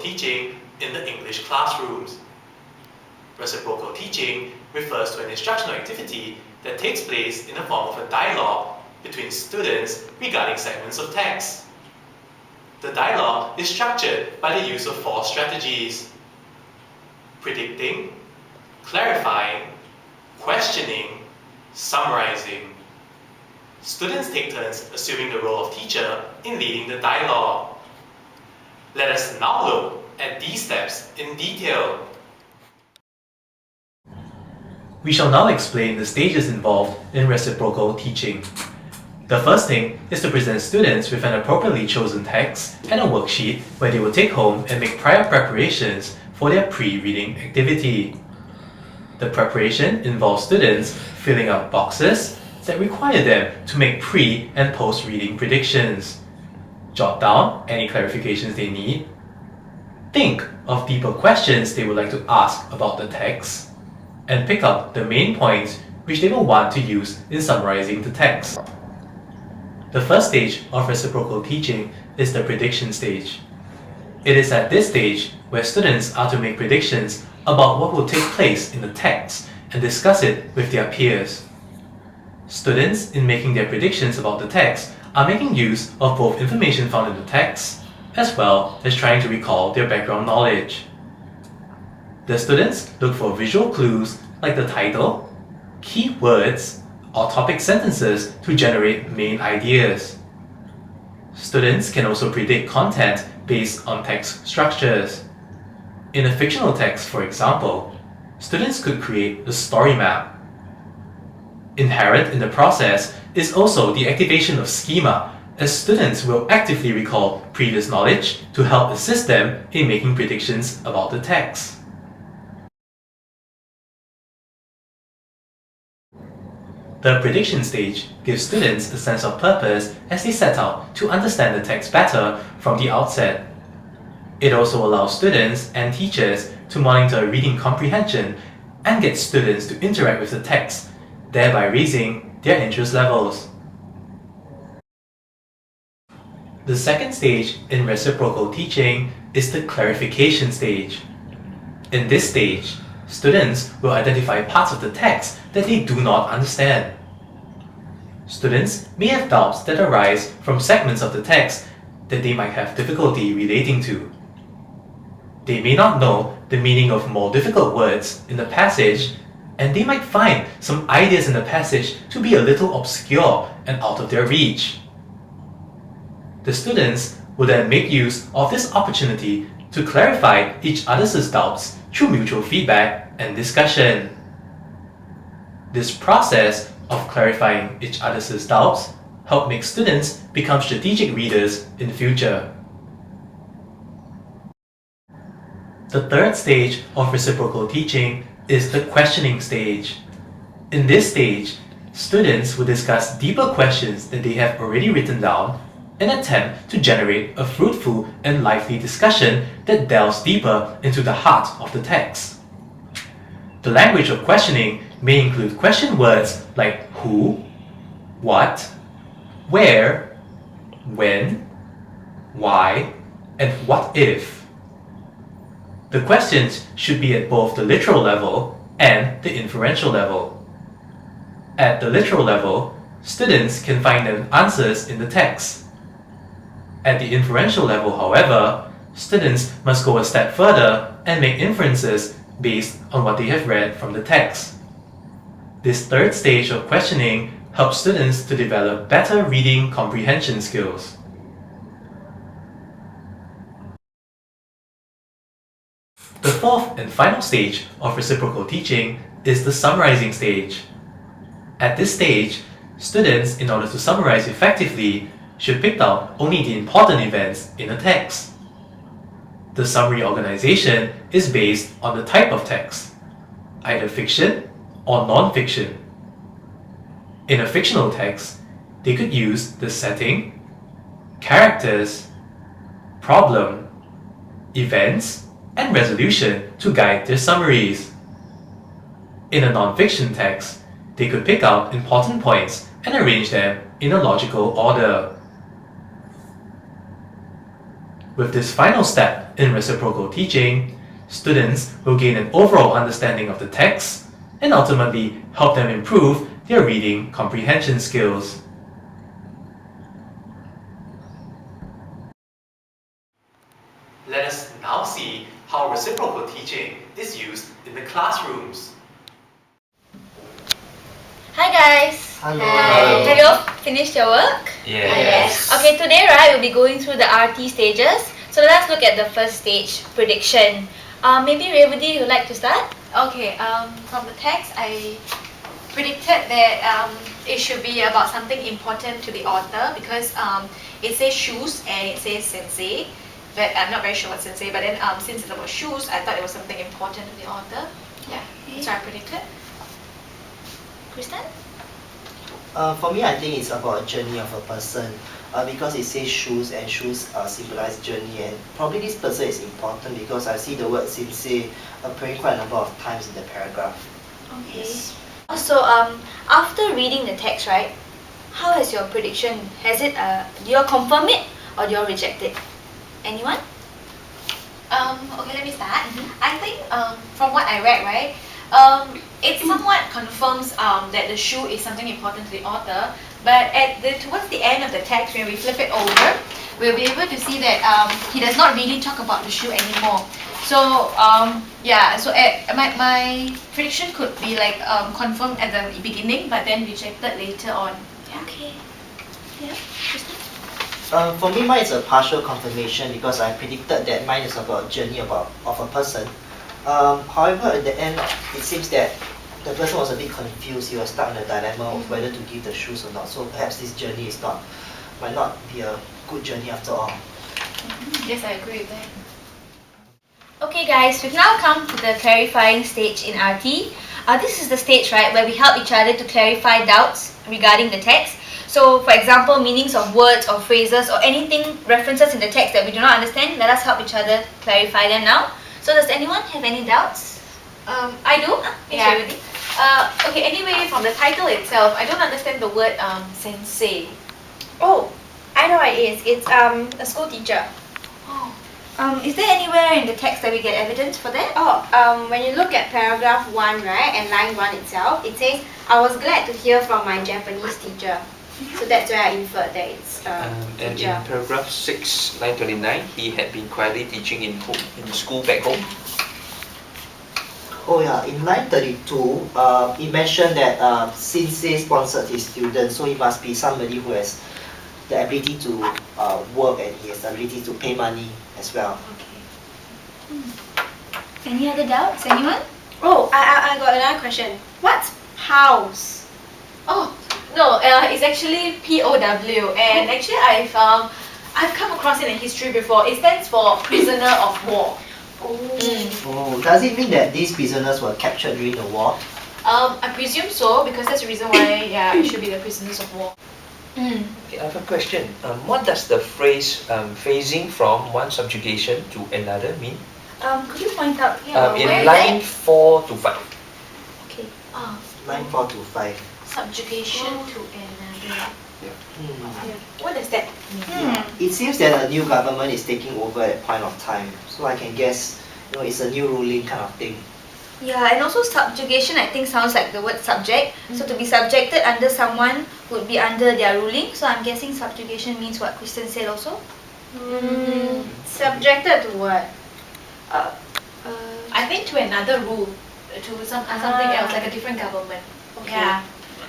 teaching in the English classrooms. Reciprocal teaching refers to an instructional activity that takes place in the form of a dialogue between students regarding segments of text. The dialogue is structured by the use of 4 strategies: predicting, clarifying, questioning, summarizing. Students take turns assuming the role of teacher in leading the dialogue. Let us now look at these steps in detail. We shall now explain the stages involved in reciprocal teaching. The first thing is to present students with an appropriately chosen text and a worksheet where they will take home and make prior preparations for their pre-reading activity. The preparation involves students filling out boxes that require them to make pre- and post-reading predictions, jot down any clarifications they need, think of deeper questions they would like to ask about the text, and pick up the main points which they will want to use in summarizing the text. The first stage of reciprocal teaching is the prediction stage. It is at this stage where students are to make predictions about what will take place in the text and discuss it with their peers. Students, in making their predictions about the text, are making use of both information found in the text as well as trying to recall their background knowledge. The students look for visual clues like the title, key words, or topic sentences to generate main ideas. Students can also predict content based on text structures. In a fictional text, for example, students could create a story map. Inherent in the process is also the activation of schema, as students will actively recall previous knowledge to help assist them in making predictions about the text. The prediction stage gives students a sense of purpose as they set out to understand the text better from the outset. It also allows students and teachers to monitor reading comprehension and get students to interact with the text, thereby raising their interest levels. The second stage in reciprocal teaching is the clarification stage. In this stage, students will identify parts of the text that they do not understand. Students may have doubts that arise from segments of the text that they might have difficulty relating to. They may not know the meaning of more difficult words in the passage, and they might find some ideas in the passage to be a little obscure and out of their reach. The students will then make use of this opportunity to clarify each other's doubts through mutual feedback and discussion. This process of clarifying each other's doubts help make students become strategic readers in the future. The third stage of reciprocal teaching is the questioning stage. In this stage, students will discuss deeper questions that they have already written down and attempt to generate a fruitful and lively discussion that delves deeper into the heart of the text. The language of questioning may include question words like who, what, where, when, why, and what if. The questions should be at both the literal level and the inferential level. At the literal level, students can find the answers in the text. At the inferential level, however, students must go a step further and make inferences based on what they have read from the text. This third stage of questioning helps students to develop better reading comprehension skills. The fourth and final stage of reciprocal teaching is the summarizing stage. At this stage, students, in order to summarize effectively, should pick out only the important events in a text. The summary organization is based on the type of text, either fiction or non-fiction. In a fictional text, they could use the setting, characters, problem, events, and resolution to guide their summaries. In a non-fiction text, they could pick out important points and arrange them in a logical order. With this final step in reciprocal teaching, students will gain an overall understanding of the text and ultimately help them improve their reading comprehension skills. Let us now see how reciprocal teaching is used in the classrooms. Hi guys! Hello. Hi. Have you all finished your work? Yes. Okay, today we'll be going through the RT stages. So let's look at the first stage, prediction. Maybe Revati, you would like to start? Okay, from the text, I predicted that it should be about something important to the author because it says shoes and it says sensei. But I'm not very sure what sensei, but then since it's about shoes, I thought it was something important to the author. Yeah, Okay. so I predicted. Christon? For me, I think it's about a journey of a person because it says shoes and shoes symbolize journey, and probably this person is important because I see the word sensei appearing quite a number of times in the paragraph. Okay. So after reading the text, right, how has your prediction, do you all confirm it or do you all reject it? Anyone? Okay, let me start. I think from what I read, right, it somewhat confirms that the shoe is something important to the author, but towards the end of the text, when we flip it over, we'll be able to see that he does not really talk about the shoe anymore. So my prediction could be like confirmed at the beginning, but then rejected later on. Yeah. Okay. Yeah, Christon? For me, mine is a partial confirmation because I predicted that mine is about a journey of a person. However, at the end, it seems that the person was a bit confused. He was stuck in a dilemma of whether to give the shoes or not. So perhaps this journey might not be a good journey after all. Yes, I agree with that. Okay guys, we've now come to the clarifying stage in RT. This is the stage, right, where we help each other to clarify doubts regarding the text. So for example, meanings of words or phrases or anything, references in the text that we do not understand, let us help each other clarify them now. So does anyone have any doubts? I do. Yeah. Yeah. Okay. Anyway, from the title itself, I don't understand the word sensei. Oh, I know what it is. It's a school teacher. Oh. Is there anywhere in the text that we get evidence for that? When you look at paragraph 1, right, and line 1 itself, it says, I was glad to hear from my Japanese teacher. So that's where I inferred that it's And teacher. in paragraph 6, line 29, he had been quietly teaching in school back home. Oh yeah, in line 32, it mentioned that Sensei sponsored his students, so he must be somebody who has the ability to work and he has the ability to pay money as well. Any other doubts? Anyone? Oh, I got another question. What's pals? Oh no, it's actually POW, and actually I've come across it in history before. It stands for prisoner of war. Oh, does it mean that these prisoners were captured during the war? I presume so because that's the reason why it should be the prisoners of war. Okay, I have a question. What does the phrase phasing from one subjugation to another mean? Could you point out? In where is line that? 4 to 5. Okay. Line 4 to 5. Subjugation to another. What does that mean? It seems that a new government is taking over at a point of time, so I can guess, it's a new ruling kind of thing. Yeah, and also subjugation I think sounds like the word subject. So to be subjected under someone would be under their ruling. So I'm guessing subjugation means what Christon said also. Subjected to what? I think to another rule, to something else, like a different government. Okay. Yeah.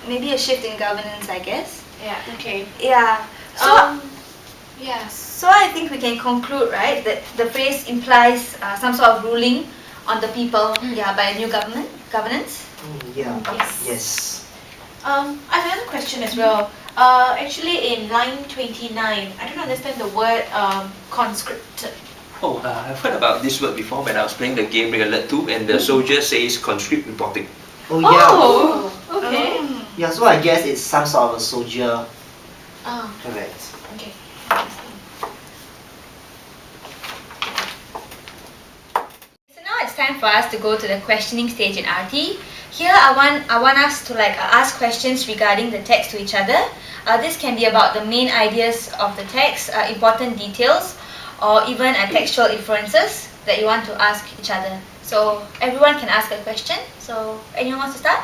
Maybe a shift in governance, I guess. Yeah. Okay. Yeah. So Yes. so I think we can conclude, right, that the phrase implies some sort of ruling on the people, by a new governance. Yeah. Yes. Yes. I have another question as well. Actually, in line 29, I don't understand the word conscripted. Oh, I've heard about this word before when I was playing the game Real Alert 2 and the soldier says conscript reporting. Oh yeah. Oh, okay. Yeah, so I guess it's some sort of a soldier. Oh, Correct. okay. So now it's time for us to go to the questioning stage in RT. Here I want us to ask questions regarding the text to each other. This can be about the main ideas of the text, important details, or even textual inferences that you want to ask each other. So everyone can ask a question. So anyone wants to start?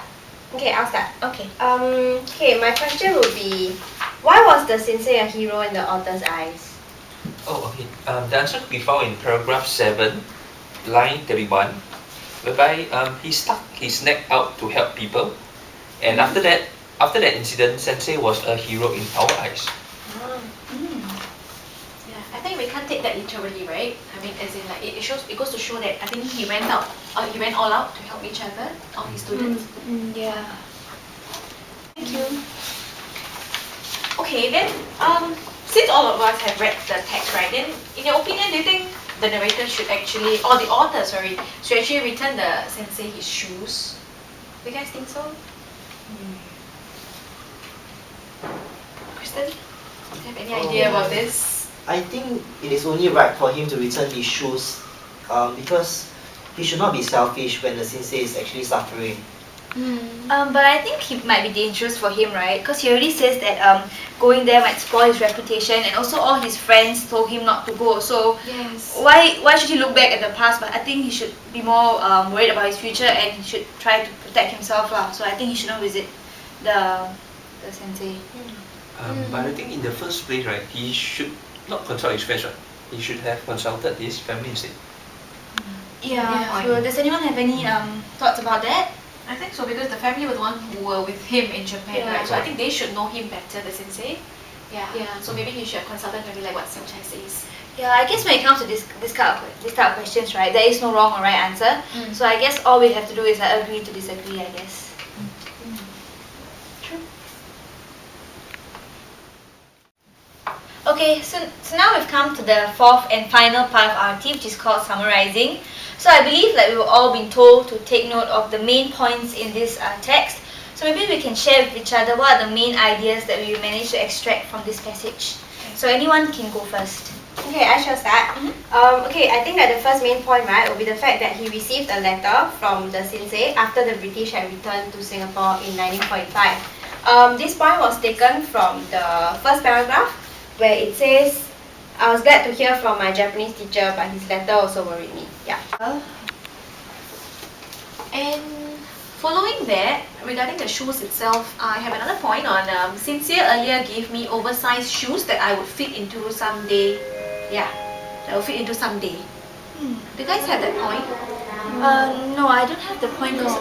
Okay, I'll start. Okay. Okay, my question would be, why was the sensei a hero in the author's eyes? Oh, okay. The answer could be found in paragraph 7, line 31, whereby he stuck his neck out to help people, and after that incident, Sensei was a hero in our eyes. Yeah, I think we can't take that literally, right? I mean, as in like it goes to show that I think he went all out to help each other, all his students. Yeah. Thank you. Okay, then since all of us have read the text, right? Then, in your opinion, do you think the narrator should actually, or the author, sorry, should actually return the sensei his shoes? Do you guys think so? Christon, do you have any idea about this? I think it is only right for him to return his shoes because he should not be selfish when the sensei is actually suffering. But I think it might be dangerous for him, right? Because he already says that going there might spoil his reputation, and also all his friends told him not to go. So Yes. why should he look back at the past? But I think he should be more worried about his future, and he should try to protect himself lah. So I think he should not visit the sensei. But I think in the first place, right, he should not consult his friends, right? He should have consulted his family instead. Yeah. So does anyone have any thoughts about that? I think so, because the family were the one who were with him in Japan, Yeah. right? So I think they should know him better, the sensei. Yeah. Yeah. So maybe he should have consulted maybe like what Chye says. Yeah, I guess when it comes to this type of questions, right, there is no wrong or right answer. So I guess all we have to do is agree to disagree, I guess. True. Okay, so now we've come to the fourth and final part of our team, which is called summarizing. So I believe that we've all been told to take note of the main points in this text. So maybe we can share with each other what are the main ideas that we managed to extract from this passage. So anyone can go first. Okay, I shall start. Okay, I think that the first main point, right, will be the fact that he received a letter from the sensei after the British had returned to Singapore in 1945. This point was taken from the first paragraph, where it says, I was glad to hear from my Japanese teacher, but his letter also worried me. Yeah. And following that, regarding the shoes itself, I have another point on Sincere earlier gave me oversized shoes that I would fit into someday. Yeah, that will fit into someday. Do you guys have that point? No, I don't have the point because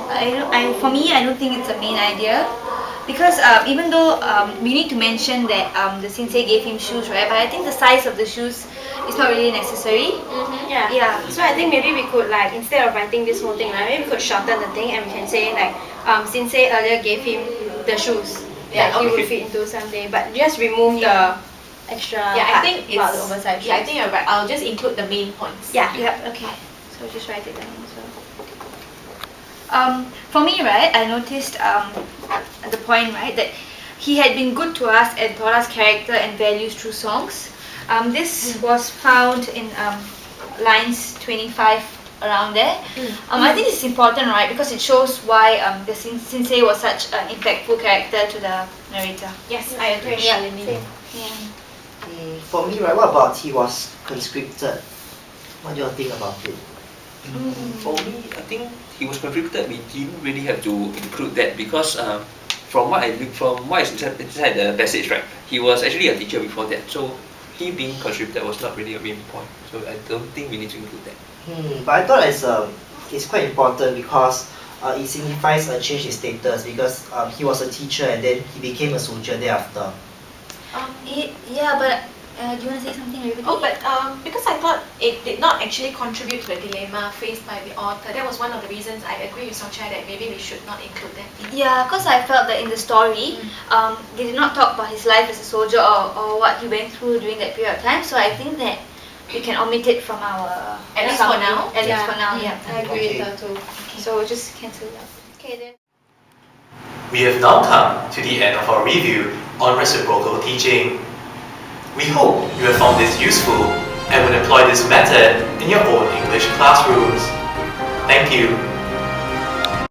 for me, I don't think it's a main idea. Because even though we need to mention that the sensei gave him shoes, right? But I think the size of the shoes is not really necessary. Yeah. Yeah. So I think maybe we could, like, instead of writing this whole thing, right, maybe we could shorten the thing and we can say like sensei earlier gave him the shoes that he would fit into someday, but just remove the extra Yeah, I part think about it's the oversized shoes. Yeah, I think you're right. I'll just include the main points. Yeah. Yep. Okay. So just write it down as well. For me, right, I noticed the point, right, that he had been good to us and taught us character and values through songs. This was found in lines 25 around there. I think it's important, right, because it shows why the sensei was such an impactful character to the narrator. Yes, I agree. Yeah. Shalini. Yeah. For me, right, what about he was conscripted? What do you think about it? For me, I think he was conscripted. We didn't really have to include that because from what is inside the passage, right, he was actually a teacher before that. So he being conscripted was not really a main point. So I don't think we need to include that. But I thought it's quite important because it signifies a change in status because he was a teacher and then he became a soldier thereafter. Yeah, but do you want to say something, Revati? Oh, but because I thought it did not actually contribute to the dilemma faced by the author. That was one of the reasons I agree with Chye that maybe we should not include that. Yeah, because I felt that in the story, they did not talk about his life as a soldier or what he went through during that period of time. So I think that we can omit it from our At least for now. At least for now, yeah. I agree with her too. So we'll just cancel it out. Okay then. We have now come to the end of our review on reciprocal teaching. We hope you have found this useful and will employ this method in your own English classrooms. Thank you.